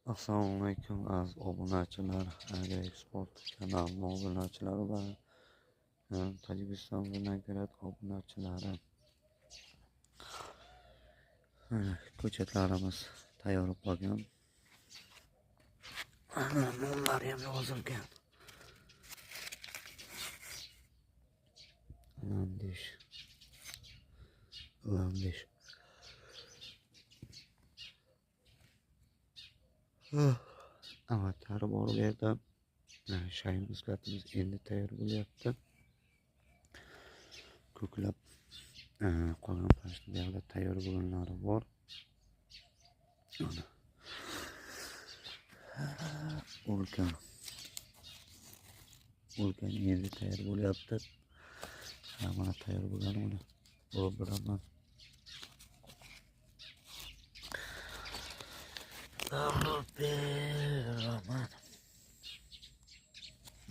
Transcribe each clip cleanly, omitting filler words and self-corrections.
Assalomu alaykum aziz obunachilar, AgriExport kanalining obunachilari va Tojikiston viloyat obunachilari. Ko'chatlarimiz tayyor bo'lgan. Nomlari ham yozilgan. Landish. Avatar bor bu yerda. Shayin o'zgartimiz endi tayyor bo'lyapti. Ko'klab qolgan pashta bu yerda tayyor bo'lganlari bor. Ulkan endi tayyor bo'lyapti. Mana tayyor bo'lgani mana urib beraman.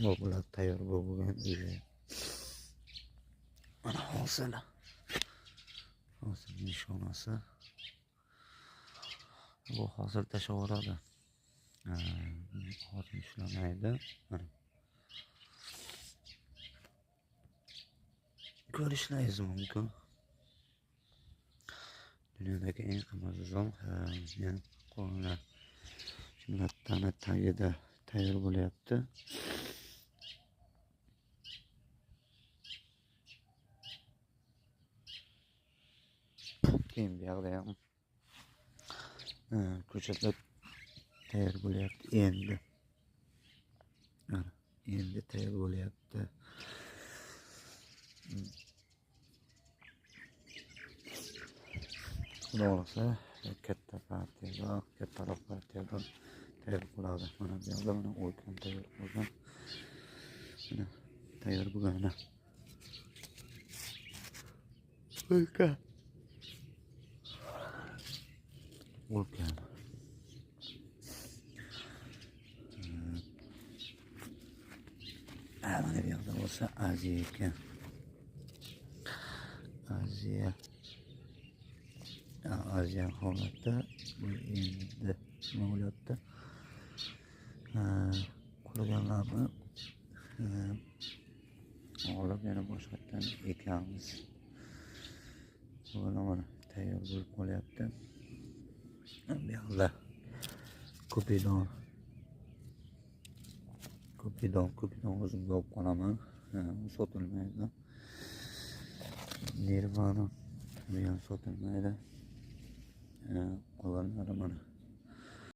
Bu bular tayyor bo'lgan edi. Mana hosil nishonasi. Bu hosil tashavoradi. Hozir ishlamaydi. Mana ko'rishingiz mumkin. Dunyodagi eng qimmatbaho qo'llar jumlatani tagida tayyor bo'lyapti. Keyin bu yoqda ham ko'chatlar tayyor bo'lyapti endi. Endi tayyor bo'lyapti. Xudo xohlasa katta partiyadan tayyor bo'ladi. Mana bu yoqda mana ulkan tayyor bo'lgan. Mana tayyor bo'lgani. Ulkan. Mana bu yoqda bo'lsa Aziya ekan. Aziya holatda bu endi nima bo'lyapti? Qolganlarni olib yana boshqatdan ekamiz. Mana tayyor bo'lib qolyapti. Bu yoqda Kupidon o'zim olib qolaman. Sotilmaydi. Nirvana bu ham sotilmaydi. Qolganlari mana